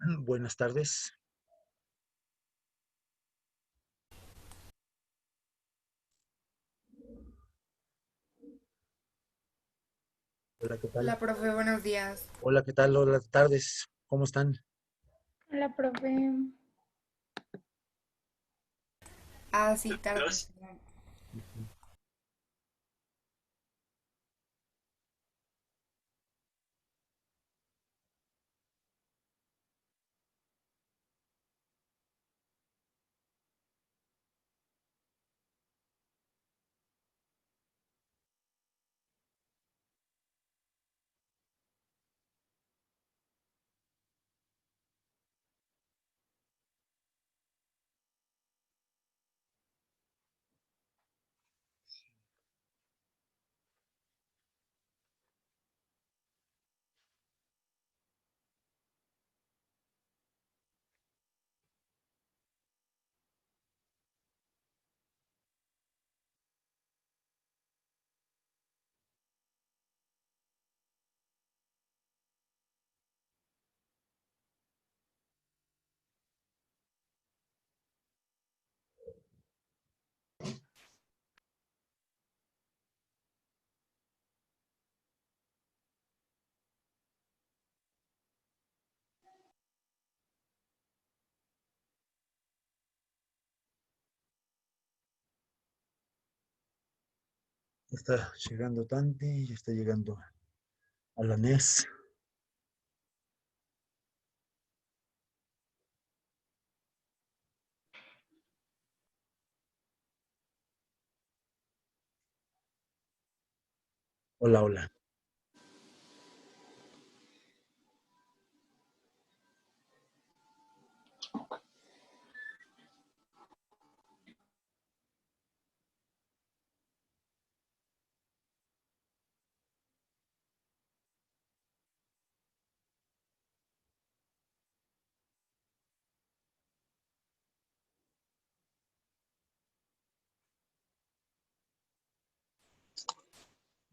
Buenas tardes. Hola, ¿qué tal? Hola, profe, buenos días. Hola, ¿qué tal? Hola, tardes. ¿Cómo están? Hola, profe. Ah, sí, tarde. Perdón. Ujú. Está llegando Tanti, ya está llegando Alanés. Hola, hola.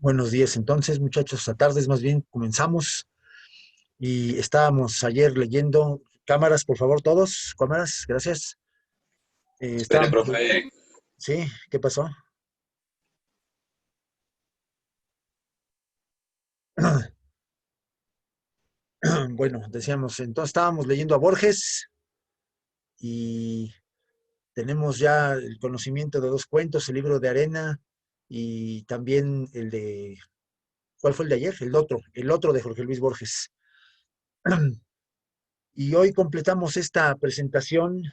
Buenos días entonces, muchachos. A tardes más bien comenzamos. Y estábamos ayer leyendo. Cámaras, por favor, todos. Cámaras, gracias. Espere, Estábamos. profe. Sí, ¿qué pasó? Bueno, decíamos, entonces estábamos leyendo a Borges y tenemos ya el conocimiento de dos cuentos, el libro de arena y también el de, ¿cuál fue el de ayer? El otro de Jorge Luis Borges. Y hoy completamos esta presentación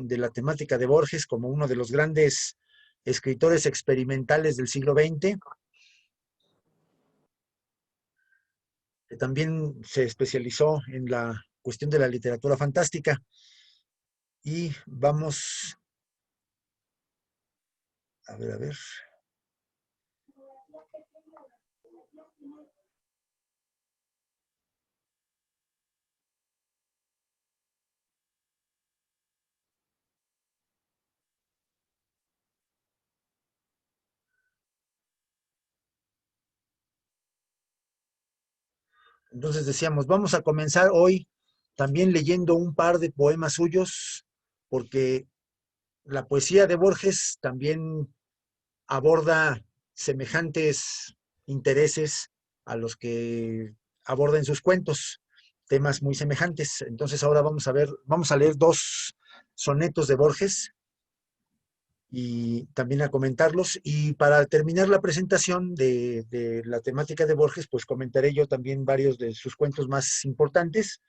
de la temática de Borges como uno de los grandes escritores experimentales del siglo XX, que también se especializó en la cuestión de la literatura fantástica. Y vamos, a ver. Entonces decíamos, vamos a comenzar hoy también leyendo un par de poemas suyos, porque la poesía de Borges también aborda semejantes intereses a los que aborda en sus cuentos, temas muy semejantes. Entonces ahora vamos a ver, vamos a leer dos sonetos de Borges y también a comentarlos. Y para terminar la presentación de la temática de Borges, pues comentaré yo también varios de sus cuentos más importantes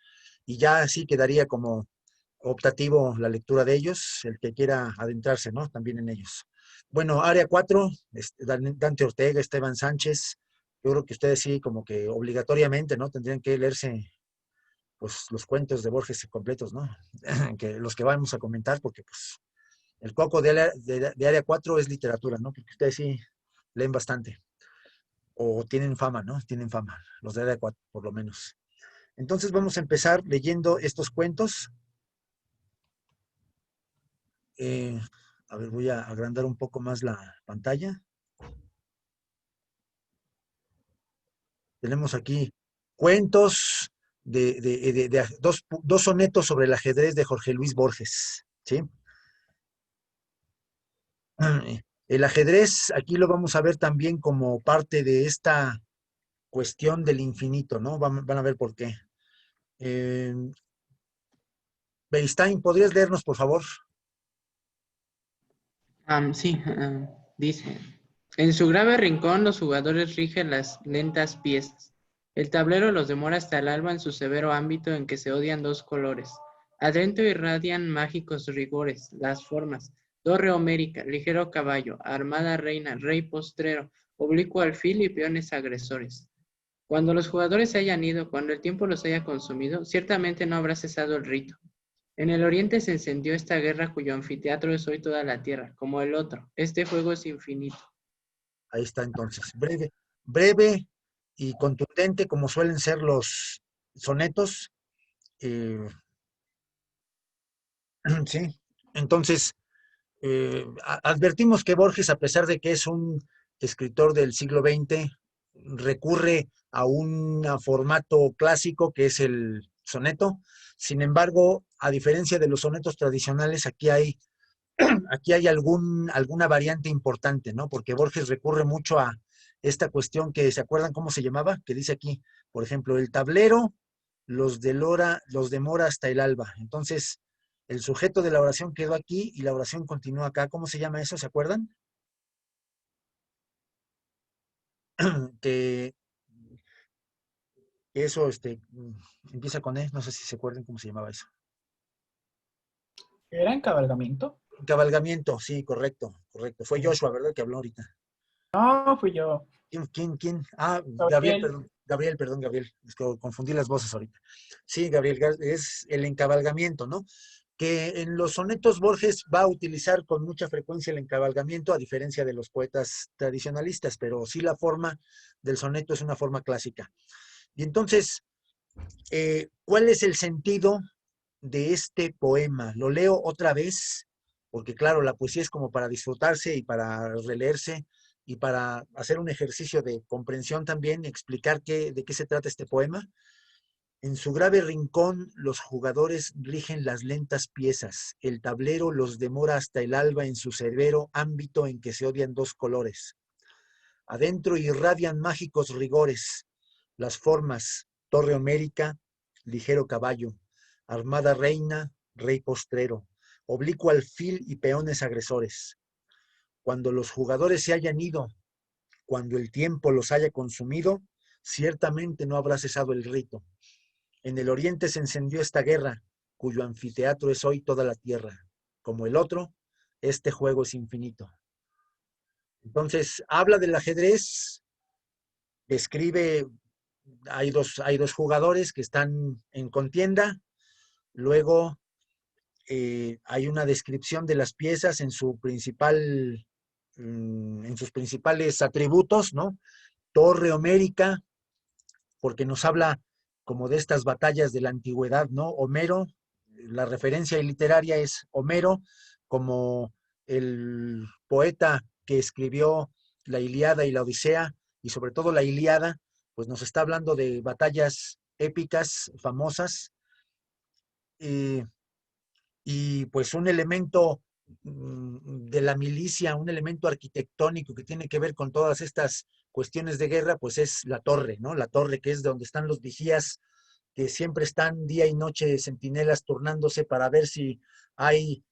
y ya así quedaría como optativo la lectura de ellos, el que quiera adentrarse, ¿no? También en ellos. Bueno, área 4, Dante Ortega, Esteban Sánchez, yo creo que ustedes sí como que obligatoriamente, ¿no? Tendrían que leerse pues los cuentos de Borges completos, ¿no? Que los que vamos a comentar, porque pues el coco de área 4 es literatura, ¿no? Porque ustedes sí leen bastante, o tienen fama, ¿no? Tienen fama, los de área 4 por lo menos. Entonces vamos a empezar leyendo estos cuentos. Eh, a ver, voy a agrandar un poco más la pantalla. Tenemos aquí cuentos dos sonetos sobre el ajedrez de Jorge Luis Borges, ¿sí? El ajedrez, aquí lo vamos a ver también como parte de esta cuestión del infinito, ¿no? Van a ver por qué. Beristain, ¿podrías leernos, por favor? Sí, dice, en su grave rincón los jugadores rigen las lentas piezas. El tablero los demora hasta el alba en su severo ámbito en que se odian dos colores. Adentro irradian mágicos rigores, las formas, torre homérica, ligero caballo, armada reina, rey postrero, oblicuo alfil y peones agresores. Cuando los jugadores se hayan ido, cuando el tiempo los haya consumido, ciertamente no habrá cesado el rito. En el oriente se encendió esta guerra cuyo anfiteatro es hoy toda la tierra, como el otro. Este juego es infinito. Ahí está entonces. Breve y contundente como suelen ser los sonetos. Sí. Entonces, advertimos que Borges, a pesar de que es un escritor del siglo XX, recurre a un formato clásico que es el soneto. Sin embargo, a diferencia de los sonetos tradicionales, aquí hay alguna variante importante, ¿no? Porque Borges recurre mucho a esta cuestión que, ¿se acuerdan cómo se llamaba? Que dice aquí, por ejemplo, el tablero los demora hasta el alba. Entonces, el sujeto de la oración quedó aquí y la oración continúa acá. ¿Cómo se llama eso? ¿Se acuerdan? que, que eso empieza con E, no sé si se acuerdan cómo se llamaba eso. ¿Era encabalgamiento? Cabalgamiento, sí, correcto. Fue Joshua, ¿verdad? Que habló ahorita. No, fui yo. ¿Quién? Ah, Gabriel, perdón. Es que confundí las voces ahorita. Sí, Gabriel, es el encabalgamiento, ¿no? Que en los sonetos Borges va a utilizar con mucha frecuencia el encabalgamiento, a diferencia de los poetas tradicionalistas, pero sí la forma del soneto es una forma clásica. Y entonces, ¿cuál es el sentido de este poema? Lo leo otra vez, porque claro, la poesía es como para disfrutarse y para releerse y para hacer un ejercicio de comprensión también, explicar de qué se trata este poema. En su grave rincón los jugadores rigen las lentas piezas, el tablero los demora hasta el alba en su severo ámbito en que se odian dos colores. Adentro irradian mágicos rigores, las formas, torre homérica, ligero caballo, armada reina, rey postrero, oblicuo alfil y peones agresores. Cuando los jugadores se hayan ido, cuando el tiempo los haya consumido, ciertamente no habrá cesado el rito. En el oriente se encendió esta guerra, cuyo anfiteatro es hoy toda la tierra. Como el otro, este juego es infinito. Entonces, habla del ajedrez, describe, hay dos jugadores que están en contienda, luego hay una descripción de las piezas en sus principales atributos, ¿no? Torre homérica, porque nos habla como de estas batallas de la antigüedad, ¿no? Homero, la referencia literaria es Homero como el poeta que escribió la Ilíada y la Odisea, y sobre todo la Ilíada, pues nos está hablando de batallas épicas, famosas, y pues un elemento de la milicia, un elemento arquitectónico que tiene que ver con todas estas cuestiones de guerra, pues es la torre, ¿no? La torre que es donde están los vigías que siempre están día y noche centinelas turnándose para ver si hay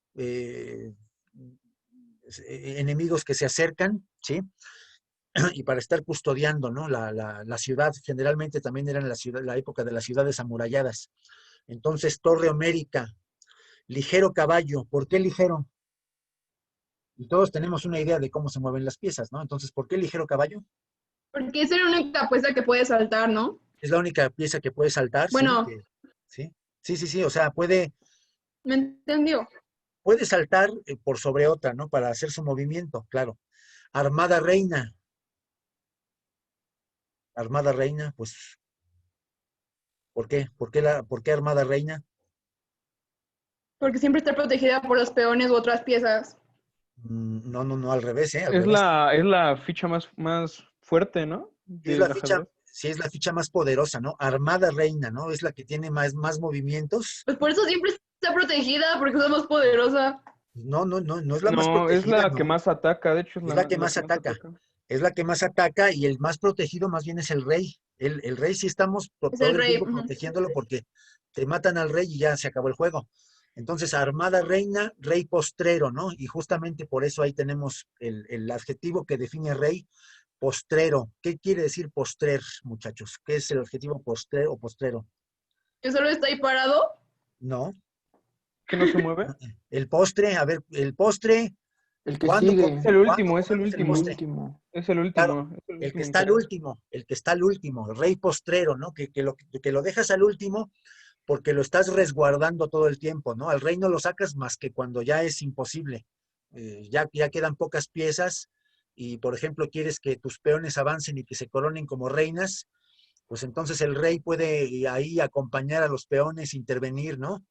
enemigos que se acercan, ¿sí? Y para estar custodiando, ¿no? La ciudad, generalmente también era en la época de las ciudades amuralladas. Entonces, torre homérica, ligero caballo. ¿Por qué ligero? Y todos tenemos una idea de cómo se mueven las piezas, ¿no? Entonces, ¿por qué ligero caballo? Porque es la única apuesta que puede saltar, ¿no? Es la única pieza que puede saltar, bueno, ¿sí? Sí, o sea, puede ¿me entendió? Puede saltar por sobre otra, ¿no? Para hacer su movimiento, claro. Armada reina. Armada reina, pues, ¿por qué? ¿Por qué armada reina? Porque siempre está protegida por los peones u otras piezas. No, al revés, ¿eh? Al Es revés. la ficha más fuerte, ¿no? Es la ficha, sí es la ficha más poderosa, ¿no? Armada Reina, ¿no? Es la que tiene más movimientos. Pues por eso siempre está protegida, porque es la más poderosa. No es la más No, es protegida, la que no. más ataca, de hecho es Es la que la más que más ataca. ataca. Es la que más ataca y el más protegido más bien es el rey. El rey sí estamos Es todo el el rey. tiempo protegiéndolo porque te matan al rey y ya se acabó el juego. Entonces, armada reina, rey postrero, ¿no? Y justamente por eso ahí tenemos el adjetivo que define rey, postrero. ¿Qué quiere decir postrer, muchachos? ¿Qué es el adjetivo postrero o postrero? Que solo está ahí parado. No. ¿Que no se mueve? El postre, a ver, el postre, El que ¿cuándo, sigue. Es el ¿cuándo último, es el comemos el El último. postre? último. Es el Claro, último. Es el el que último en está al caer. último, el que está al último, el rey postrero, ¿no? Que lo dejas al último porque lo estás resguardando todo el tiempo, ¿no? Al rey no lo sacas más que cuando ya es imposible. Ya quedan pocas piezas y, por ejemplo, quieres que tus peones avancen y que se coronen como reinas, pues entonces el rey puede ahí acompañar a los peones, intervenir, ¿no?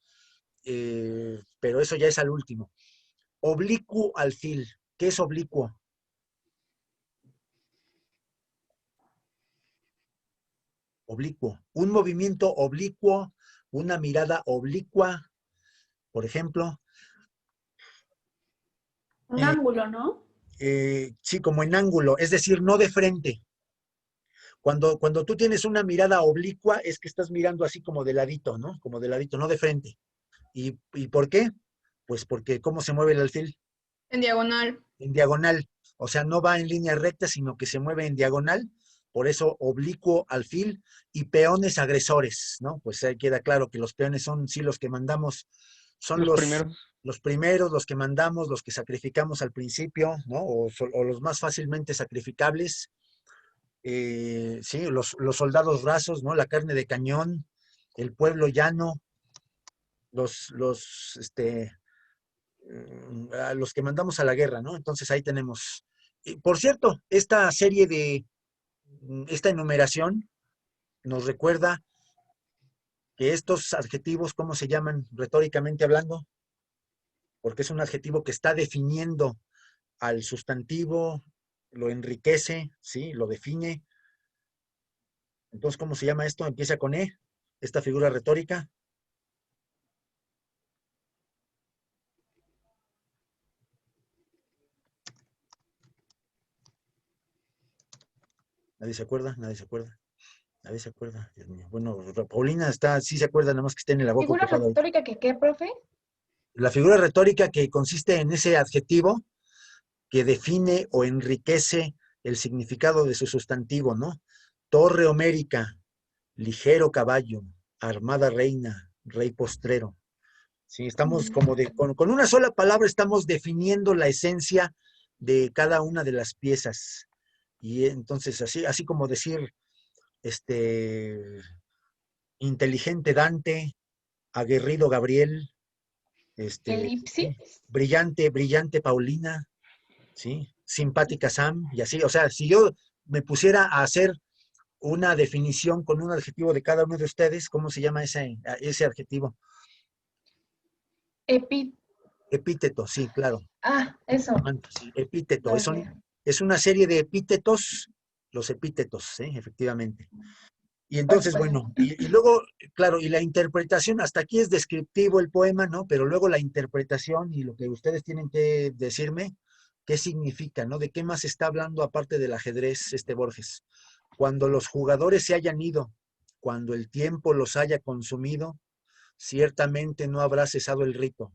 Pero eso ya es al último. Oblicuo alfil. ¿Qué es oblicuo? Oblicuo. Un movimiento oblicuo, una mirada oblicua, por ejemplo. Un Eh, ángulo, ¿no? sí, como en ángulo, es decir, no de frente. Cuando tú tienes una mirada oblicua, es que estás mirando así como de ladito, ¿no? Como de ladito, no de frente. ¿Y por qué? Pues porque cómo se mueve el alfil En diagonal. en diagonal. O sea, no va en línea recta, sino que se mueve en diagonal. Por eso oblicuo alfil y peones agresores, ¿no? Pues ahí queda claro que los peones son sí los que mandamos, son Los primeros. los primeros, los que mandamos, los que sacrificamos al principio, ¿no? O los más fácilmente sacrificables. Sí, los soldados rasos, ¿no? La carne de cañón, el pueblo llano, a los que mandamos a la guerra, ¿no? Entonces ahí tenemos. Por cierto, esta enumeración nos recuerda que estos adjetivos, ¿cómo se llaman retóricamente hablando? Porque es un adjetivo que está definiendo al sustantivo, lo enriquece, ¿sí? Lo define. Entonces, ¿cómo se llama esto? Empieza con E, esta figura retórica. Nadie se acuerda, nadie se acuerda, nadie se acuerda. Dios mío. Bueno, Paulina sí se acuerda, nada más que está en el agua ¿Figura ocupada. retórica que qué, profe? La figura retórica que consiste en ese adjetivo que define o enriquece el significado de su sustantivo, ¿no? Torre homérica, ligero caballo, armada reina, rey postrero. Sí, estamos con una sola palabra estamos definiendo la esencia de cada una de las piezas. Y entonces, así como decir, inteligente Dante, aguerrido Gabriel, Elipsis. sí, brillante Paulina, ¿sí? Simpática Sam, y así, o sea, si yo me pusiera a hacer una definición con un adjetivo de cada uno de ustedes, ¿cómo se llama ese adjetivo? Epi. Epíteto, sí, claro. Eso. Sí, epíteto, Gracias. es una serie de epítetos, los epítetos, ¿sí? Efectivamente. Y Por entonces, supuesto. bueno, y luego, claro, y la interpretación, hasta aquí es descriptivo el poema, ¿no? Pero luego la interpretación y lo que ustedes tienen que decirme, ¿qué significa, no? ¿De qué más está hablando aparte del ajedrez Borges? Cuando los jugadores se hayan ido, cuando el tiempo los haya consumido, ciertamente no habrá cesado el rito.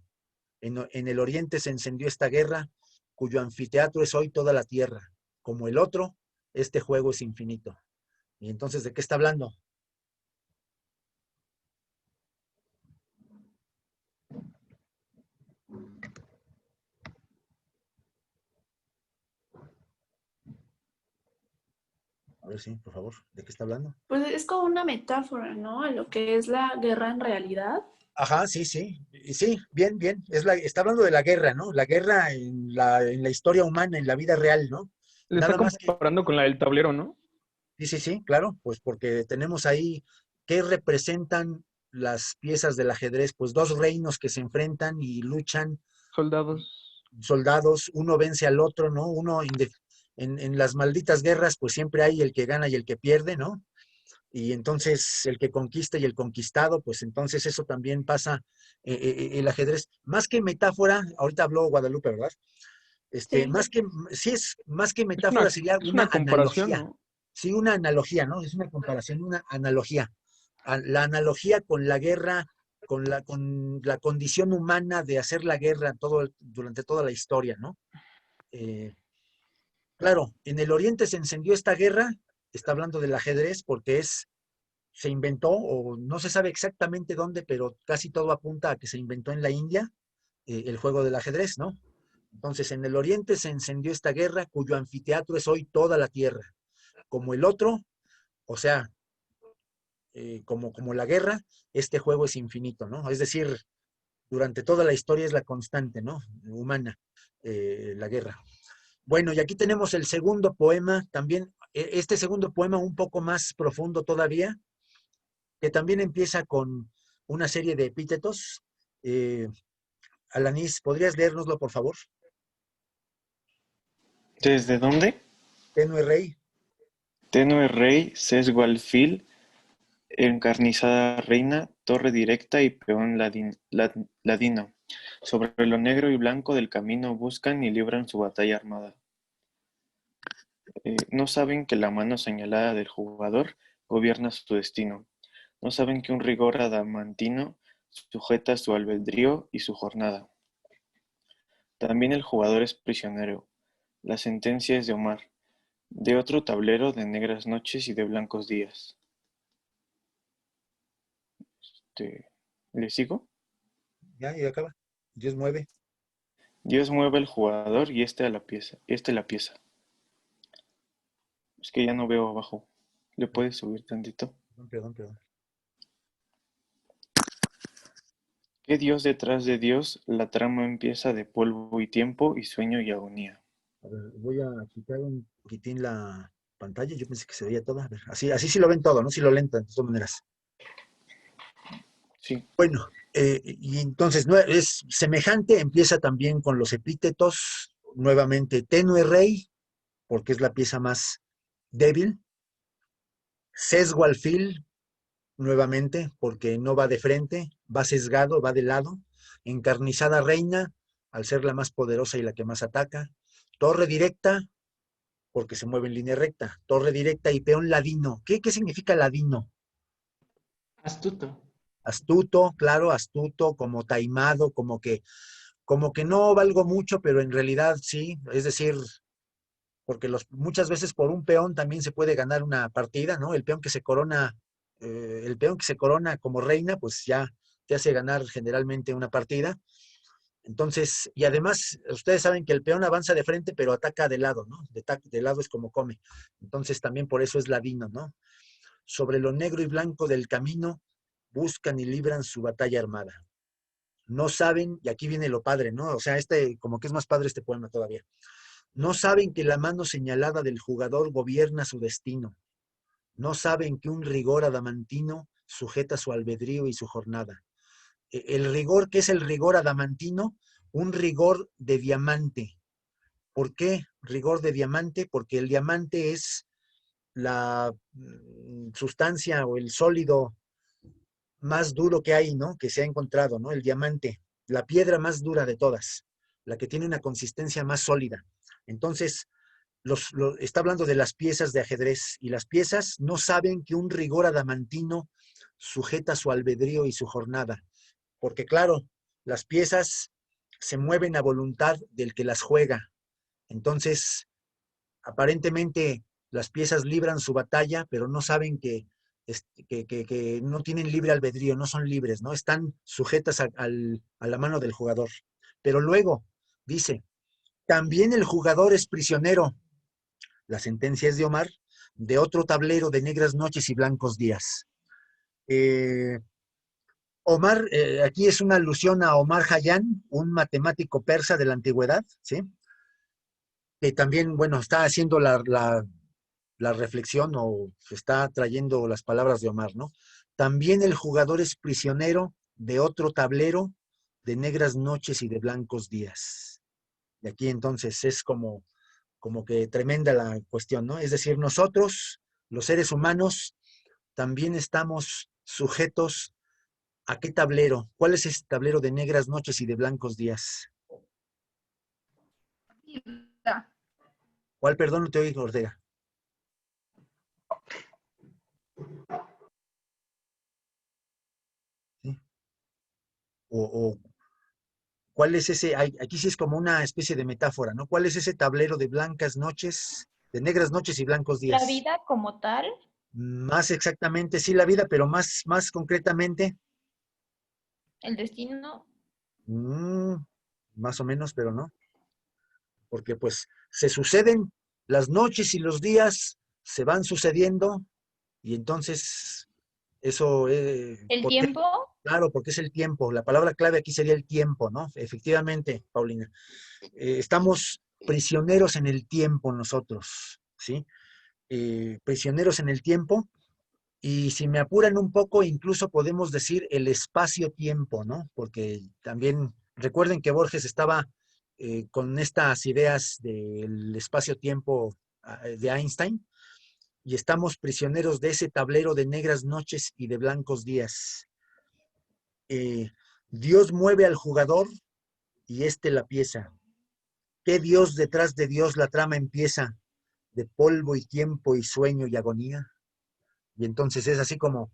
En el oriente se encendió esta guerra, cuyo anfiteatro es hoy toda la tierra. Como el otro, este juego es infinito. Y entonces, ¿de qué está hablando? A ver, sí, por favor, ¿de qué está hablando? Pues es como una metáfora, ¿no? A lo que es la guerra en realidad. Ajá, sí, sí. Y sí, bien, bien. Está hablando de la guerra, ¿no? La guerra en la historia humana, en la vida real, ¿no? Le está Nada más que, comparando con la del tablero, ¿no? sí, sí, sí, claro, pues porque tenemos ahí, ¿qué representan las piezas del ajedrez? Pues dos reinos que se enfrentan y luchan, Soldados. soldados, uno vence al otro, ¿no? En las malditas guerras, pues siempre hay el que gana y el que pierde, ¿no? y entonces el que conquista y el conquistado, pues entonces eso también pasa el ajedrez. Más que metáfora, ahorita habló Guadalupe, ¿verdad? Sí. Sí es más que Es metáfora, sería es una una comparación, analogía. ¿no? Sí, una analogía, ¿no? Es una comparación, una analogía. La analogía con la guerra, con la condición humana de hacer la guerra durante toda la historia, ¿no? Eh, claro, en el Oriente se encendió esta guerra, está hablando del ajedrez, porque se inventó, o no se sabe exactamente dónde, pero casi todo apunta a que se inventó en la India, el juego del ajedrez, ¿no? Entonces, en el Oriente se encendió esta guerra, cuyo anfiteatro es hoy toda la tierra. Como el otro, o sea, como la guerra, este juego es infinito, ¿no? Es decir, durante toda la historia es la constante, ¿no? Humana, la guerra. Bueno, y aquí tenemos el segundo poema, también, este segundo poema un poco más profundo todavía, que también empieza con una serie de epítetos. Alanis, ¿podrías leérnoslo, por favor? ¿Desde dónde? Tenue rey. Tenue rey, sesgo alfil, encarnizada reina, torre directa y peón ladino. Sobre lo negro y blanco del camino buscan y libran su batalla armada. No saben que la mano señalada del jugador gobierna su destino. No saben que un rigor adamantino sujeta su albedrío y su jornada. También el jugador es prisionero. La sentencia es de Omar, de otro tablero de negras noches y de blancos días. ¿Le sigo? Ya, y acaba. Dios mueve. Dios mueve al jugador y este la pieza. Es que ya no veo abajo. ¿Le puedes subir tantito? Perdón. ¿Qué Dios detrás de Dios? La trama empieza de polvo y tiempo y sueño y agonía. A ver, voy a quitar un poquitín la pantalla. Yo pensé que se veía todo. A ver, así sí lo ven todo, ¿no? Sí lo leen de todas maneras. Sí. Bueno, y entonces no, es semejante, empieza también con los epítetos, nuevamente tenue rey, porque es la pieza más débil, sesgo alfil, nuevamente, porque no va de frente, va sesgado, va de lado, encarnizada reina, al ser la más poderosa y la que más ataca, torre directa, porque se mueve en línea recta, torre directa y peón ladino. ¿Qué significa ladino? Astuto. Astuto, claro, astuto, como taimado, como que no valgo mucho, pero en realidad sí, es decir, porque muchas veces por un peón también se puede ganar una partida, ¿no? El peón que se corona como reina, pues ya te hace ganar generalmente una partida. Entonces, y además, ustedes saben que el peón avanza de frente, pero ataca de lado, ¿no? De lado es como come. Entonces, también por eso es ladino, ¿no? Sobre lo negro y blanco del camino, buscan y libran su batalla armada. No saben, y aquí viene lo padre, ¿no? O sea, como que es más padre este poema todavía. No saben que la mano señalada del jugador gobierna su destino. No saben que un rigor adamantino sujeta su albedrío y su jornada. El rigor, ¿qué es el rigor adamantino? Un rigor de diamante. ¿Por qué rigor de diamante? Porque el diamante es la sustancia o el sólido más duro que hay, ¿no? Que se ha encontrado, ¿no? El diamante, la piedra más dura de todas, la que tiene una consistencia más sólida. Entonces, está hablando de las piezas de ajedrez y las piezas no saben que un rigor adamantino sujeta su albedrío y su jornada, porque claro, las piezas se mueven a voluntad del que las juega. Entonces, aparentemente las piezas libran su batalla, pero no saben que no tienen libre albedrío, no son libres, ¿no? Están sujetas a la mano del jugador. Pero luego dice, también el jugador es prisionero. La sentencia es de Omar, de otro tablero de negras noches y blancos días. Omar, aquí es una alusión a Omar Khayyam, un matemático persa de la antigüedad, ¿sí? Que también, bueno, está haciendo la reflexión o está trayendo las palabras de Omar, ¿no? También el jugador es prisionero de otro tablero de negras noches y de blancos días. Y aquí entonces es como que tremenda la cuestión, ¿no? Es decir, nosotros, los seres humanos, también estamos sujetos ¿a qué tablero? ¿Cuál es ese tablero de negras noches y de blancos días? Vida. ¿Cuál, perdón, no te oigo, Ortega? ¿Sí? O ¿cuál es ese? Aquí sí es como una especie de metáfora, ¿no? ¿Cuál es ese tablero de blancas noches, de negras noches y blancos días? La vida como tal, Más exactamente, sí, la vida, pero más concretamente, el destino, mm, más o menos, pero no. Porque pues se suceden las noches y los días, se van sucediendo, y entonces eso, el ¿por qué? tiempo, Claro, porque es el tiempo. La palabra clave aquí sería el tiempo, ¿no? Efectivamente, Paulina. Estamos prisioneros en el tiempo nosotros, ¿sí? Prisioneros en el tiempo, y si me apuran un poco, incluso podemos decir el espacio-tiempo, ¿no? Porque también recuerden que Borges estaba con estas ideas del espacio-tiempo de Einstein, y estamos prisioneros de ese tablero de negras noches y de blancos días. Dios mueve al jugador y éste la pieza. ¿Qué Dios detrás de Dios la trama empieza? De polvo y tiempo y sueño y agonía. Y entonces es así como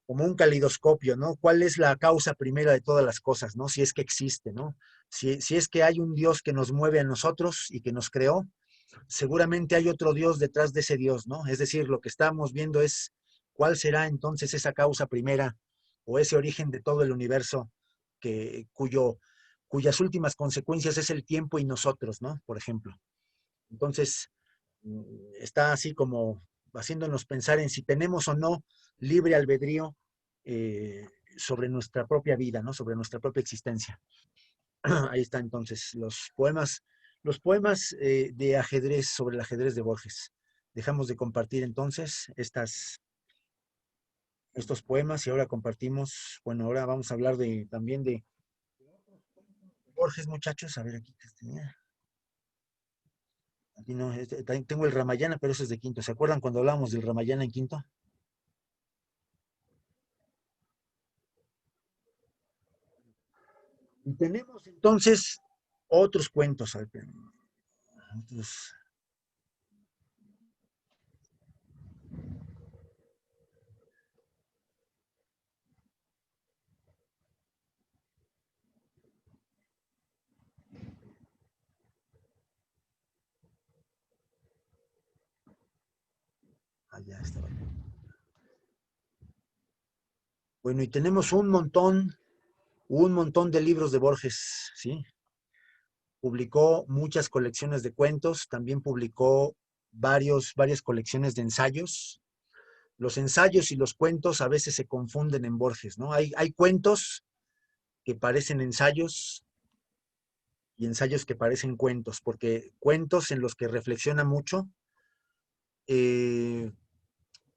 un calidoscopio, ¿no? ¿Cuál es la causa primera de todas las cosas, ¿no? Si es que existe, ¿no? Si es que hay un Dios que nos mueve a nosotros y que nos creó, seguramente hay otro Dios detrás de ese Dios, ¿no? Es decir, lo que estamos viendo es cuál será entonces esa causa primera o ese origen de todo el universo cuyas últimas consecuencias es el tiempo y nosotros, ¿no? Por ejemplo. Entonces, está así como haciéndonos pensar en si tenemos o no libre albedrío sobre nuestra propia vida, ¿no? Sobre nuestra propia existencia. Ahí está entonces los poemas de ajedrez, sobre el ajedrez de Borges. Dejamos de compartir entonces estos poemas y ahora compartimos, bueno, ahora vamos a hablar también de Borges, muchachos. A ver, aquí tenía. Aquí no, tengo el Ramayana, pero eso es de quinto. ¿Se acuerdan cuando hablábamos del Ramayana en quinto? Y tenemos entonces otros cuentos. A ver, otros. Allá estaba. Bueno, y tenemos un montón de libros de Borges, ¿sí? Publicó muchas colecciones de cuentos, también publicó varias colecciones de ensayos. Los ensayos y los cuentos a veces se confunden en Borges, ¿no? Hay cuentos que parecen ensayos y ensayos que parecen cuentos, porque cuentos en los que reflexiona mucho,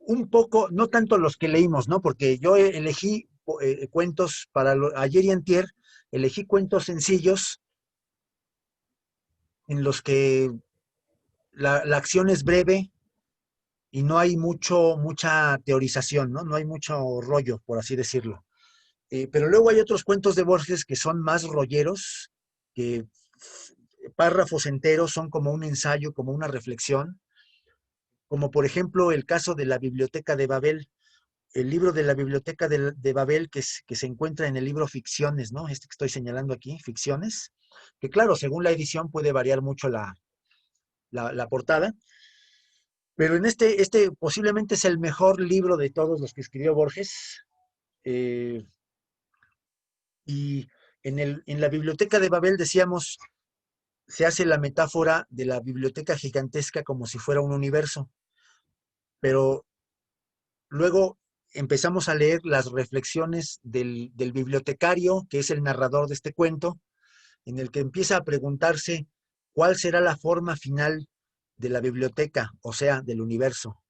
un poco, no tanto los que leímos, ¿no? Porque yo elegí cuentos ayer y antier, elegí cuentos sencillos en los que la acción es breve y no hay mucha teorización, ¿no? No hay mucho rollo, por así decirlo. Pero luego hay otros cuentos de Borges que son más rolleros, que párrafos enteros son como un ensayo, como una reflexión, como por ejemplo el caso de la Biblioteca de Babel, el libro de la Biblioteca de Babel que se encuentra en el libro Ficciones, ¿no? Este que estoy señalando aquí, Ficciones, que claro, según la edición puede variar mucho la portada, pero en este posiblemente es el mejor libro de todos los que escribió Borges, y en la Biblioteca de Babel, decíamos, se hace la metáfora de la biblioteca gigantesca como si fuera un universo, pero luego empezamos a leer las reflexiones del bibliotecario, que es el narrador de este cuento, en el que empieza a preguntarse cuál será la forma final de la biblioteca, o sea, del universo.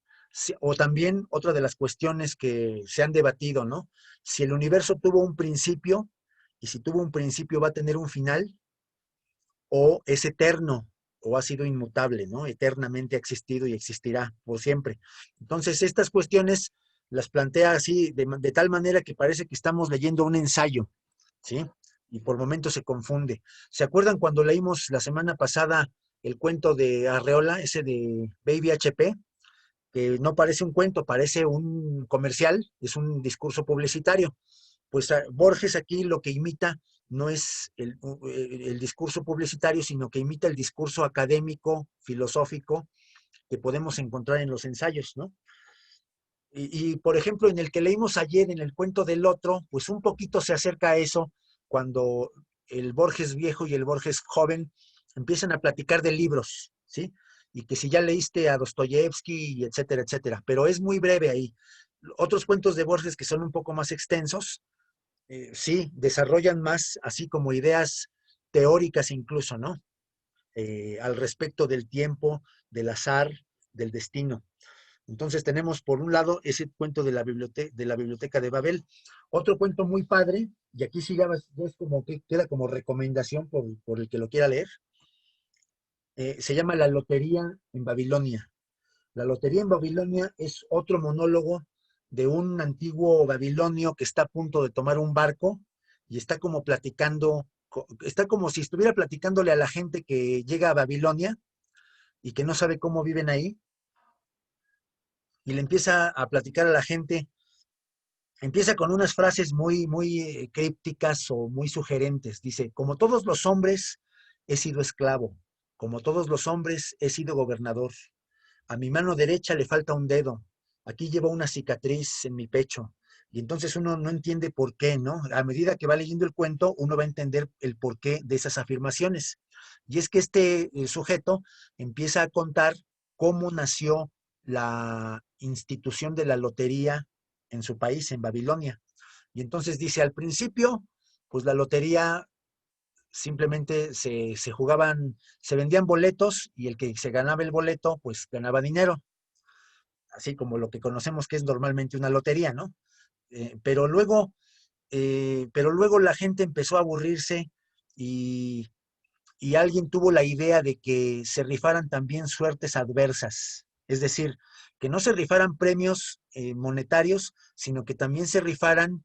O también otra de las cuestiones que se han debatido, ¿no? Si el universo tuvo un principio, y si tuvo un principio va a tener un final, o es eterno, o ha sido inmutable, ¿no? Eternamente ha existido y existirá por siempre. Entonces, estas cuestiones las plantea así, de tal manera que parece que estamos leyendo un ensayo, ¿sí? Y por momentos se confunde. ¿Se acuerdan cuando leímos la semana pasada el cuento de Arreola, ese de Baby HP? Que no parece un cuento, parece un comercial, es un discurso publicitario. Pues Borges aquí lo que imita no es el discurso publicitario, sino que imita el discurso académico, filosófico, que podemos encontrar en los ensayos, ¿no? Por ejemplo, en el que leímos ayer, en el cuento del otro, pues un poquito se acerca a eso, cuando el Borges viejo y el Borges joven empiezan a platicar de libros, ¿sí? Y que si ya leíste a Dostoyevsky, etcétera, etcétera, pero es muy breve ahí. Otros cuentos de Borges que son un poco más extensos, sí, desarrollan más, así como ideas teóricas incluso, ¿no? Al respecto del tiempo, del azar, del destino. Entonces tenemos por un lado ese cuento de la biblioteca de Babel. Otro cuento muy padre, y aquí sí ya es como que queda como recomendación por el que lo quiera leer, se llama La Lotería en Babilonia. La Lotería en Babilonia es otro monólogo de un antiguo babilonio que está a punto de tomar un barco y está como platicando, está como si estuviera platicándole a la gente que llega a Babilonia y que no sabe cómo viven ahí, y le empieza a platicar a la gente, empieza con unas frases muy crípticas o muy sugerentes. Dice, como todos los hombres he sido esclavo, como todos los hombres he sido gobernador. A mi mano derecha le falta un dedo, aquí llevo una cicatriz en mi pecho. Y entonces uno no entiende por qué, ¿no? A medida que va leyendo el cuento, uno va a entender el porqué de esas afirmaciones. Y es que este sujeto empieza a contar cómo nació la institución de la lotería en su país, en Babilonia. Y entonces dice, al principio, pues la lotería simplemente se jugaban, se vendían boletos y el que se ganaba el boleto, pues ganaba dinero. Así como lo que conocemos que es normalmente una lotería, ¿no? Pero luego la gente empezó a aburrirse y, y alguien tuvo la idea de que se rifaran también suertes adversas. Es decir, que no se rifaran premios monetarios, sino que también se rifaran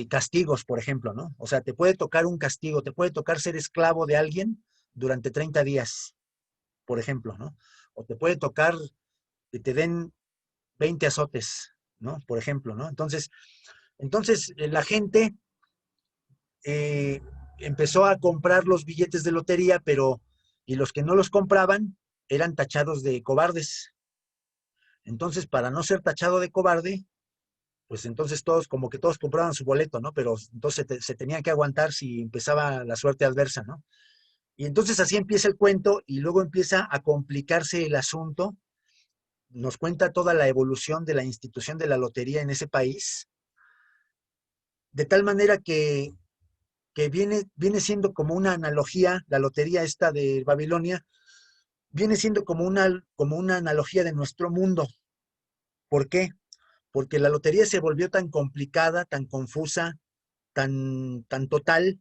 castigos, por ejemplo, ¿no? O sea, te puede tocar un castigo, te puede tocar ser esclavo de alguien durante 30 días, por ejemplo, ¿no? O te puede tocar que te den 20 azotes, ¿no? Por ejemplo, ¿no? Entonces la gente eh, empezó a comprar los billetes de lotería, y los que no los compraban eran tachados de cobardes. Entonces, para no ser tachado de cobarde, pues entonces todos, como que todos compraban su boleto, ¿no? Pero entonces se tenían que aguantar si empezaba la suerte adversa, ¿no? Y entonces así empieza el cuento y luego empieza a complicarse el asunto. Nos cuenta toda la evolución de la institución de la lotería en ese país, de tal manera que viene siendo como una analogía, la lotería esta de Babilonia, viene siendo como una analogía de nuestro mundo. ¿Por qué? Porque la lotería se volvió tan complicada, tan confusa, tan total,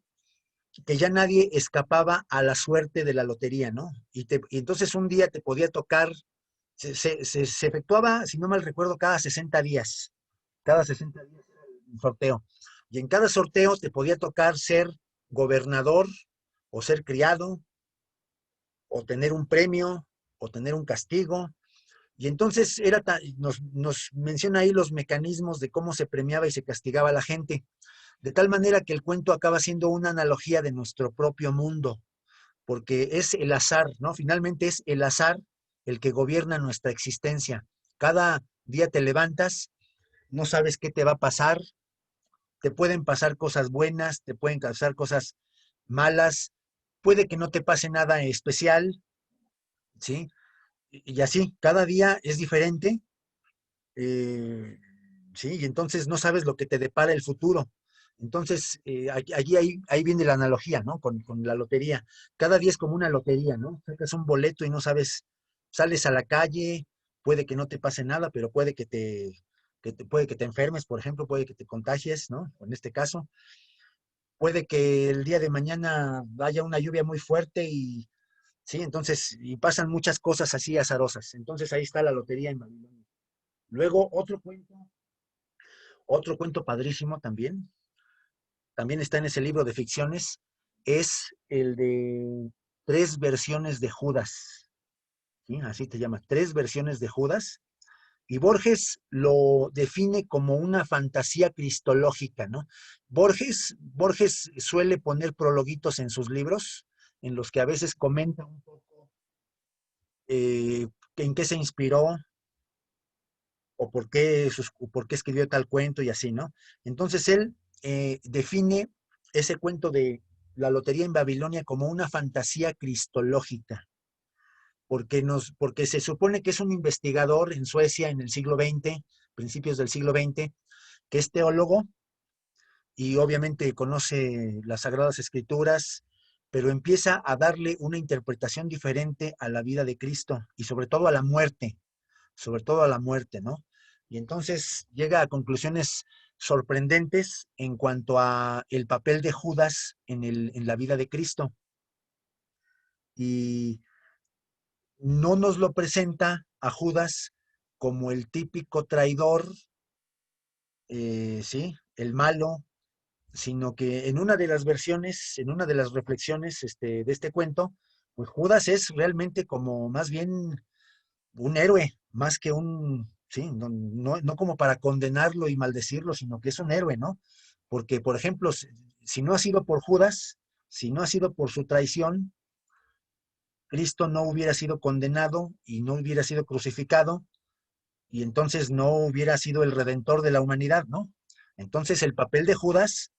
que ya nadie escapaba a la suerte de la lotería, ¿no? Y entonces un día te podía tocar, se efectuaba, si no mal recuerdo, cada 60 días. Cada 60 días era un sorteo. Y en cada sorteo te podía tocar ser gobernador, o ser criado, o tener un premio, o tener un castigo. Y entonces nos menciona ahí los mecanismos de cómo se premiaba y se castigaba a la gente, de tal manera que el cuento acaba siendo una analogía de nuestro propio mundo, porque es el azar, ¿no? Finalmente es el azar el que gobierna nuestra existencia. Cada día te levantas, no sabes qué te va a pasar, te pueden pasar cosas buenas, te pueden pasar cosas malas, puede que no te pase nada especial, ¿sí? Y así, cada día es diferente, eh, ¿sí? Y entonces no sabes lo que te depara el futuro. Entonces, ahí viene la analogía, ¿no? Con la lotería. Cada día es como una lotería, ¿no? Sacas un boleto y no sabes, sales a la calle, puede que no te pase nada, pero puede que te enfermes, por ejemplo, puede que te contagies, ¿no? En este caso, puede que el día de mañana haya una lluvia muy fuerte sí, entonces, y pasan muchas cosas así azarosas. Entonces ahí está la lotería en Babilonia. Luego otro cuento padrísimo también está en ese libro de ficciones, es el de Tres versiones de Judas, ¿sí? Así te llama, Tres versiones de Judas. Y Borges lo define como una fantasía cristológica, ¿no? Borges suele poner prologuitos en sus libros, en los que a veces comenta un poco en qué se inspiró o por qué escribió tal cuento y así, ¿no? Entonces él define ese cuento de la lotería en Babilonia como una fantasía cristológica, porque se supone que es un investigador en Suecia en el siglo XX, principios del siglo XX, que es teólogo y obviamente conoce las Sagradas Escrituras, pero empieza a darle una interpretación diferente a la vida de Cristo y sobre todo a la muerte, ¿no? Y entonces llega a conclusiones sorprendentes en cuanto a el papel de Judas en la vida de Cristo. Y no nos lo presenta a Judas como el típico traidor, ¿sí? El malo, sino que en una de las versiones, en una de las reflexiones de este cuento, pues Judas es realmente como más bien un héroe, más que sí, no como para condenarlo y maldecirlo, sino que es un héroe, ¿no? Porque, por ejemplo, si no ha sido por Judas, si no ha sido por su traición, Cristo no hubiera sido condenado y no hubiera sido crucificado, y entonces no hubiera sido el redentor de la humanidad, ¿no? Entonces el papel de Judas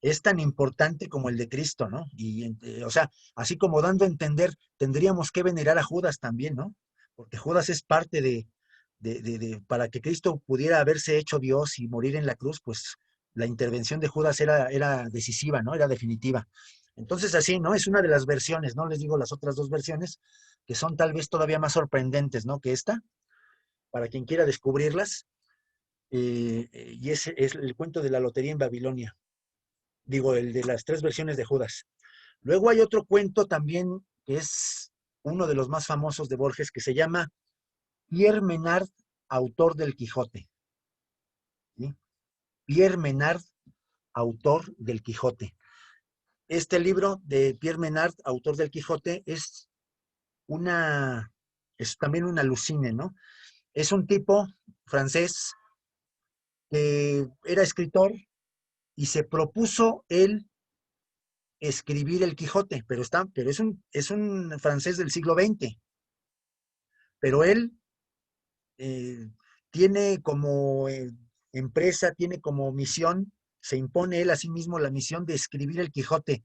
es tan importante como el de Cristo, ¿no? Y, o sea, así como dando a entender, tendríamos que venerar a Judas también, ¿no? Porque Judas es parte para que Cristo pudiera haberse hecho Dios y morir en la cruz, pues la intervención de Judas era decisiva, ¿no? Era definitiva. Entonces así, ¿no? Es una de las versiones, ¿no? Les digo las otras dos versiones, que son tal vez todavía más sorprendentes, ¿no? Que esta, para quien quiera descubrirlas, y ese es el cuento de la lotería en Babilonia. Digo, el de las tres versiones de Judas. Luego hay otro cuento también que es uno de los más famosos de Borges, que se llama Pierre Menard, autor del Quijote. ¿Sí? Pierre Menard, autor del Quijote. Este libro de Pierre Menard, autor del Quijote, es también un alucine, ¿no? Es un tipo francés que era escritor y se propuso él escribir el Quijote, pero es un francés del siglo XX, pero él eh, tiene como empresa, tiene como misión, se impone él a sí mismo la misión de escribir el Quijote,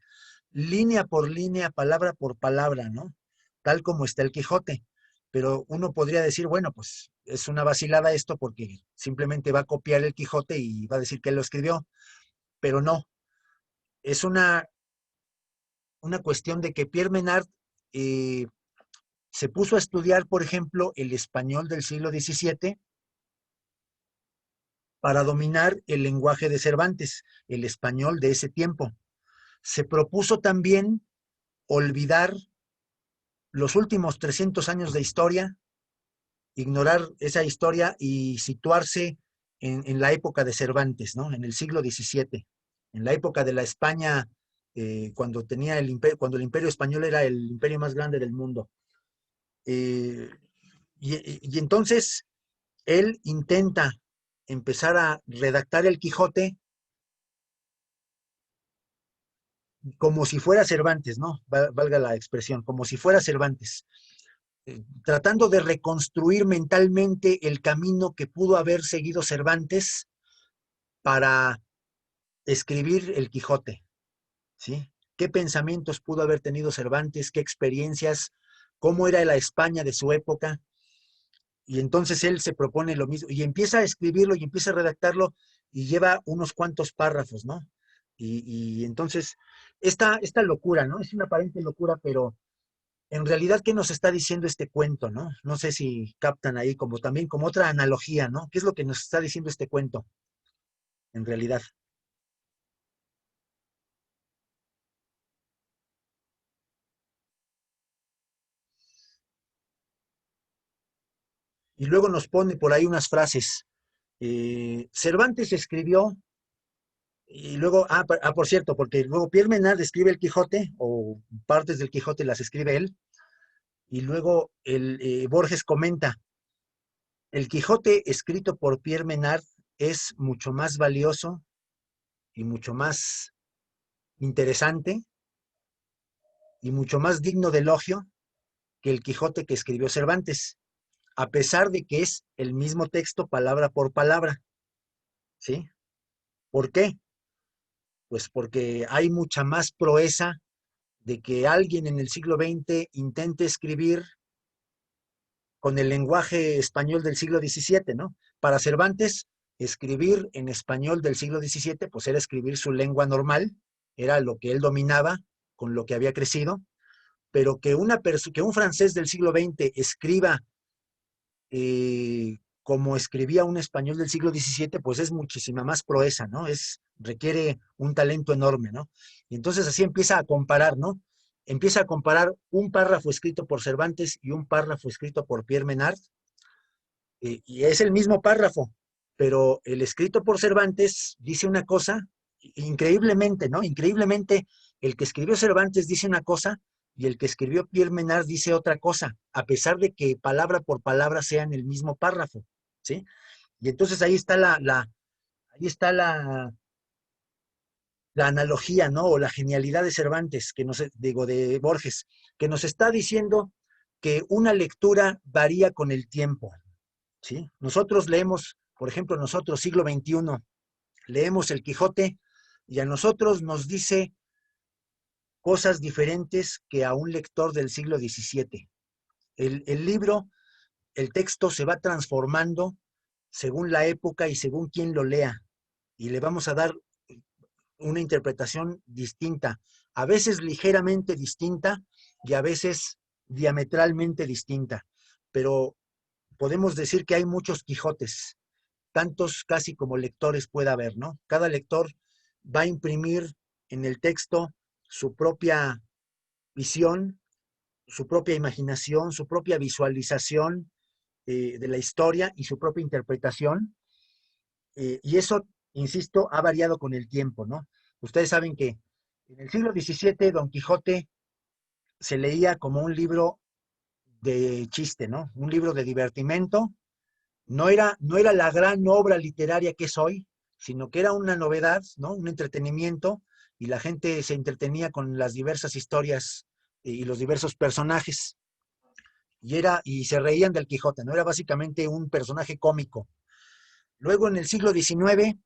línea por línea, palabra por palabra, ¿no? Tal como está el Quijote. Pero uno podría decir, bueno, pues es una vacilada esto porque simplemente va a copiar el Quijote y va a decir que él lo escribió, pero no, es una cuestión de que Pierre Menard eh, se puso a estudiar, por ejemplo, el español del siglo XVII para dominar el lenguaje de Cervantes, el español de ese tiempo. Se propuso también olvidar los últimos 300 años de historia, ignorar esa historia y situarse en la época de Cervantes, ¿no? En el siglo XVII, en la época de la España, cuando el imperio español era el imperio más grande del mundo. Eh, y entonces él intenta empezar a redactar el Quijote como si fuera Cervantes, ¿no? Valga la expresión, como si fuera Cervantes, tratando de reconstruir mentalmente el camino que pudo haber seguido Cervantes para escribir el Quijote, ¿sí? ¿Qué pensamientos pudo haber tenido Cervantes? ¿Qué experiencias? ¿Cómo era la España de su época? Y entonces él se propone lo mismo y empieza a escribirlo y empieza a redactarlo y lleva unos cuantos párrafos, ¿no? Y entonces, esta locura, ¿no? Es una aparente locura, pero en realidad, ¿qué nos está diciendo este cuento, no? No sé si captan ahí como también como otra analogía, ¿no? ¿Qué es lo que nos está diciendo este cuento, en realidad? Y luego nos pone por ahí unas frases. Cervantes escribió, y luego, por cierto, porque luego Pierre Menard escribe el Quijote, o partes del Quijote las escribe él, y luego Borges comenta, el Quijote escrito por Pierre Menard es mucho más valioso y mucho más interesante y mucho más digno de elogio que el Quijote que escribió Cervantes, a pesar de que es el mismo texto palabra por palabra, ¿sí? ¿Por qué? Pues porque hay mucha más proeza de que alguien en el siglo XX intente escribir con el lenguaje español del siglo XVII, ¿no? Para Cervantes, escribir en español del siglo XVII, pues era escribir su lengua normal, era lo que él dominaba, con lo que había crecido, pero que un francés del siglo XX escriba como escribía un español del siglo XVII, pues es muchísima más proeza, ¿no? Requiere un talento enorme, ¿no? Y entonces así empieza a comparar, ¿no? Empieza a comparar un párrafo escrito por Cervantes y un párrafo escrito por Pierre Menard, y es el mismo párrafo, pero el escrito por Cervantes dice una cosa, increíblemente, ¿no? Increíblemente, el que escribió Cervantes dice una cosa y el que escribió Pierre Menard dice otra cosa, a pesar de que palabra por palabra sean el mismo párrafo, ¿sí? Y entonces ahí está ahí está la analogía, ¿no? O la genialidad de Cervantes, de Borges, que nos está diciendo que una lectura varía con el tiempo, ¿sí? Nosotros leemos, por ejemplo, nosotros, siglo XXI, leemos el Quijote y a nosotros nos dice cosas diferentes que a un lector del siglo XVII. El libro, el texto se va transformando según la época y según quien lo lea, y le vamos a dar una interpretación distinta, a veces ligeramente distinta y a veces diametralmente distinta, pero podemos decir que hay muchos Quijotes, tantos casi como lectores pueda haber, ¿no? Cada lector va a imprimir en el texto su propia visión, su propia imaginación, su propia visualización de la historia y su propia interpretación. Y eso, insisto, ha variado con el tiempo, ¿no? Ustedes saben que en el siglo XVII Don Quijote se leía como un libro de chiste, ¿no? Un libro de divertimento. No era la gran obra literaria que es hoy, sino que era una novedad, ¿no? Un entretenimiento, y la gente se entretenía con las diversas historias y los diversos personajes. Y se reían del Quijote, ¿no? Era básicamente un personaje cómico. Luego, en el siglo XIX,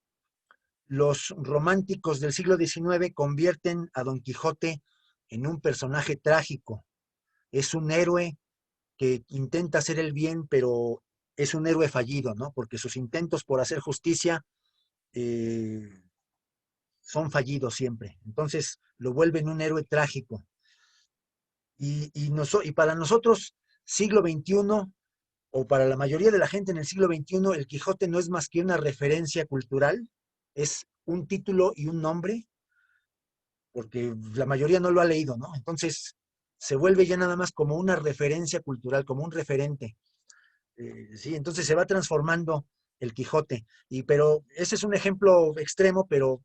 los románticos del siglo XIX convierten a Don Quijote en un personaje trágico. Es un héroe que intenta hacer el bien, pero es un héroe fallido, ¿no? Porque sus intentos por hacer justicia son fallidos siempre. Entonces lo vuelven un héroe trágico. Y para nosotros, siglo XXI, o para la mayoría de la gente en el siglo XXI, el Quijote no es más que una referencia cultural, es un título y un nombre, porque la mayoría no lo ha leído, ¿no? Entonces se vuelve ya nada más como una referencia cultural, como un referente. Sí, entonces se va transformando el Quijote. Pero ese es un ejemplo extremo, pero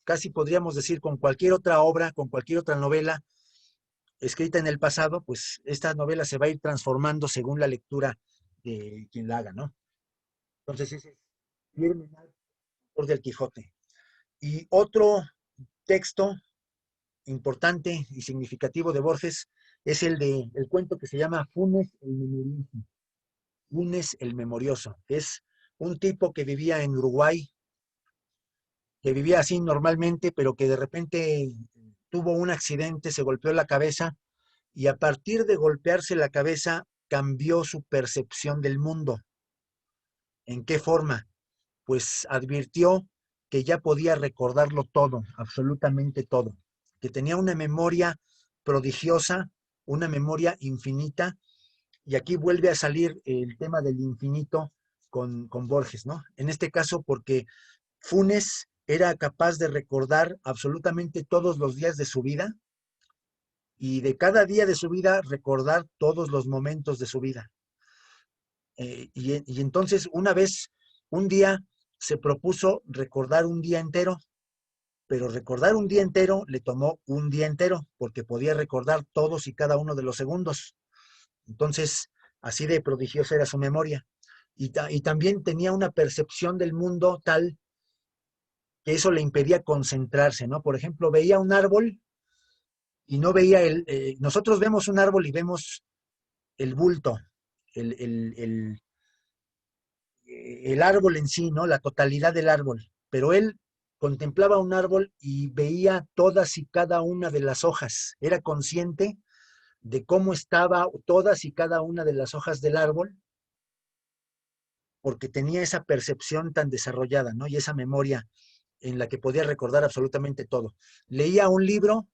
casi podríamos decir con cualquier otra obra, con cualquier otra novela escrita en el pasado, pues esta novela se va a ir transformando según la lectura de quien la haga, ¿no? Entonces ese es Pierre Menard, autor del Quijote. Y otro texto importante y significativo de Borges es el cuento que se llama Funes el Memorioso. Funes el Memorioso, que es un tipo que vivía en Uruguay, que vivía así normalmente, pero que de repente tuvo un accidente, se golpeó la cabeza, y a partir de golpearse la cabeza cambió su percepción del mundo. ¿En qué forma? Pues advirtió que ya podía recordarlo todo, absolutamente todo, que tenía una memoria prodigiosa, una memoria infinita, y aquí vuelve a salir el tema del infinito con Borges, ¿no? En este caso porque Funes era capaz de recordar absolutamente todos los días de su vida, y de cada día de su vida recordar todos los momentos de su vida. Y entonces un día se propuso recordar un día entero, pero recordar un día entero le tomó un día entero, porque podía recordar todos y cada uno de los segundos. Entonces, así de prodigiosa era su memoria. Y también tenía una percepción del mundo tal que eso le impedía concentrarse, ¿no? Por ejemplo, veía un árbol y no veía nosotros vemos un árbol y vemos el bulto, el, el, el, el árbol en sí, ¿no? La totalidad del árbol. Pero él contemplaba un árbol y veía todas y cada una de las hojas. Era consciente de cómo estaba todas y cada una de las hojas del árbol, porque tenía esa percepción tan desarrollada, ¿no? Y esa memoria en la que podía recordar absolutamente todo. Leía un libro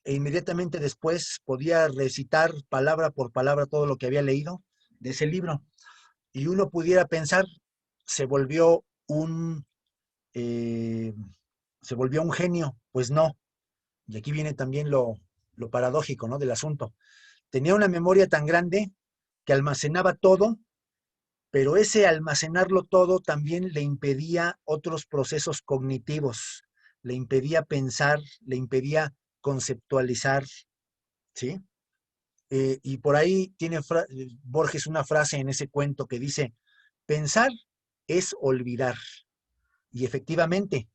e inmediatamente después podía recitar palabra por palabra todo lo que había leído de ese libro. Y uno pudiera pensar, se volvió un, eh, se volvió un genio. Pues no. Y aquí viene también lo paradójico, ¿no? Del asunto. Tenía una memoria tan grande que almacenaba todo, pero ese almacenarlo todo también le impedía otros procesos cognitivos, le impedía pensar, le impedía conceptualizar, ¿sí? Y por ahí tiene Borges una frase en ese cuento que dice, pensar es olvidar. Y efectivamente,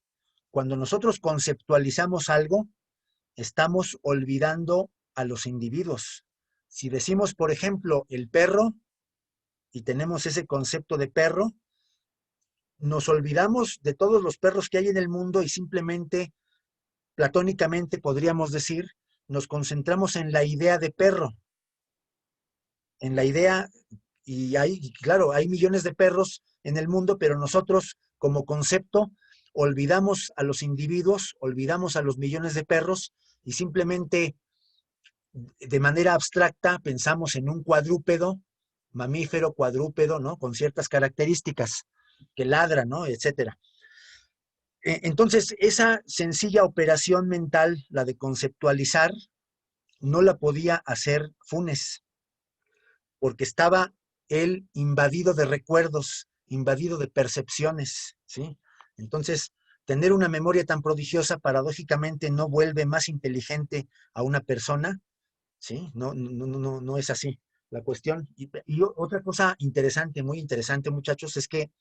cuando nosotros conceptualizamos algo, estamos olvidando a los individuos. Si decimos, por ejemplo, el perro, y tenemos ese concepto de perro, nos olvidamos de todos los perros que hay en el mundo y simplemente, platónicamente podríamos decir, nos concentramos en la idea de perro, en la idea, claro, hay millones de perros en el mundo, pero nosotros como concepto olvidamos a los individuos, olvidamos a los millones de perros y simplemente de manera abstracta pensamos en un cuadrúpedo, mamífero, cuadrúpedo, ¿no? Con ciertas características que ladra, ¿no? Etcétera. Entonces, esa sencilla operación mental, la de conceptualizar, no la podía hacer Funes, porque estaba él invadido de recuerdos, invadido de percepciones, ¿sí? Entonces, tener una memoria tan prodigiosa, paradójicamente, no vuelve más inteligente a una persona, ¿sí? No es así la cuestión. Y otra cosa interesante, muy interesante, muchachos, es que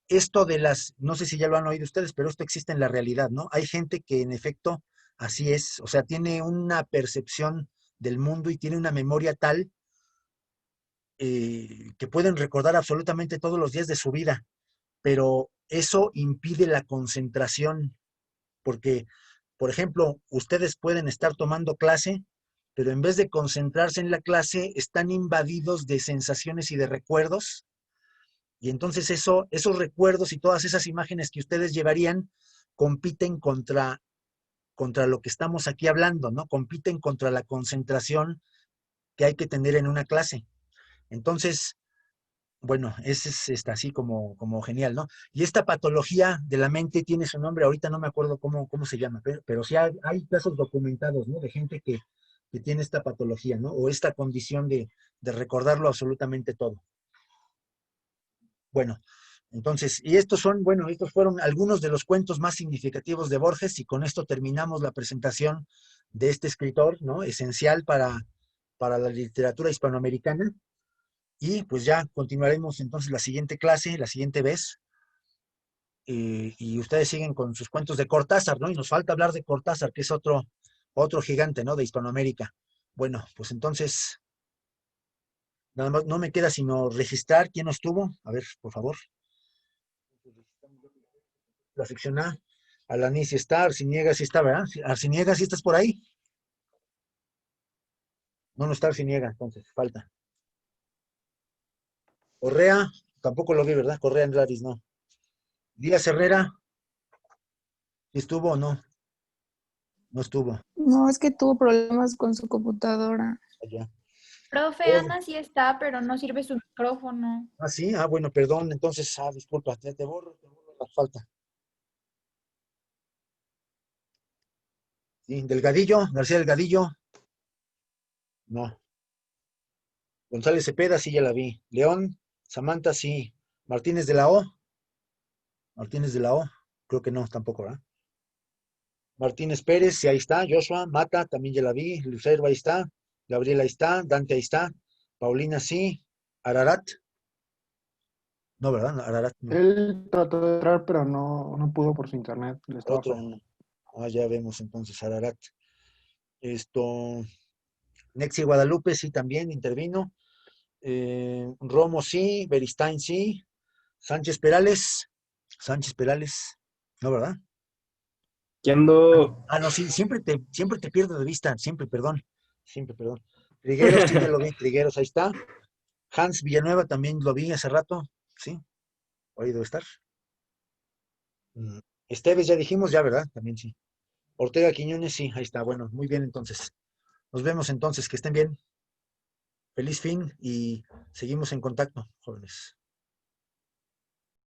esto de no sé si ya lo han oído ustedes, pero esto existe en la realidad, ¿no? Hay gente que en efecto así es, o sea, tiene una percepción del mundo y tiene una memoria tal que pueden recordar absolutamente todos los días de su vida, pero eso impide la concentración, porque, por ejemplo, ustedes pueden estar tomando clase, pero en vez de concentrarse en la clase, están invadidos de sensaciones y de recuerdos. Y entonces esos recuerdos y todas esas imágenes que ustedes llevarían compiten contra lo que estamos aquí hablando, ¿no? Compiten contra la concentración que hay que tener en una clase. Entonces, bueno, ese es así como genial, ¿no? Y esta patología de la mente tiene su nombre, ahorita no me acuerdo cómo se llama, pero sí hay casos documentados, ¿no? De gente que tiene esta patología, ¿no? O esta condición de recordarlo absolutamente todo. Bueno, entonces, estos fueron algunos de los cuentos más significativos de Borges y con esto terminamos la presentación de este escritor, ¿no? Esencial para la literatura hispanoamericana. Y pues ya continuaremos entonces la siguiente clase, la siguiente vez. Y ustedes siguen con sus cuentos de Cortázar, ¿no? Y nos falta hablar de Cortázar, que es otro gigante, ¿no? De Hispanoamérica. Bueno, pues entonces, nada más no me queda sino registrar quién nos estuvo. A ver, por favor. La sección A. Alaní sí está, Arciniega sí está, ¿verdad? Arciniega sí estás por ahí. No está Arciniega, entonces, falta. Correa, tampoco lo vi, ¿verdad? Correa Andraris, no. Díaz Herrera, ¿sí estuvo o no? No estuvo. No, es que tuvo problemas con su computadora. Allá. Profe, Ana sí está, pero no sirve su micrófono. Ah, sí, bueno, perdón, entonces, disculpa, te borro la falta. Sí, Delgadillo, García Delgadillo. No. González Cepeda, sí, ya la vi. León, Samantha, sí. Martínez de la O. Martínez de la O. Creo que no, tampoco, ¿verdad? Martínez Pérez, sí, ahí está. Joshua, Mata, también ya la vi. Lucero, ahí está. Gabriela, ahí está. Dante, ahí está. Paulina, sí. Ararat. No, ¿verdad? No, Ararat, no. Él trató de entrar, pero no pudo por su internet. Le estaba Otro. fallando. Ya vemos entonces, Ararat. Nexi Guadalupe, sí, también intervino. Romo, sí. Beristain, sí. Sánchez Perales. Sánchez Perales. No, ¿verdad? Ando. No, sí, siempre te pierdo de vista, siempre, perdón. Siempre, perdón. Trigueros, sí, ya lo vi. Trigueros, ahí está. Hans Villanueva también lo vi hace rato. Sí, ahí debe estar. Esteves, ya dijimos, ya, ¿verdad? También sí. Ortega Quiñones, sí, ahí está. Bueno, muy bien entonces. Nos vemos entonces, que estén bien. Feliz fin y seguimos en contacto, jóvenes.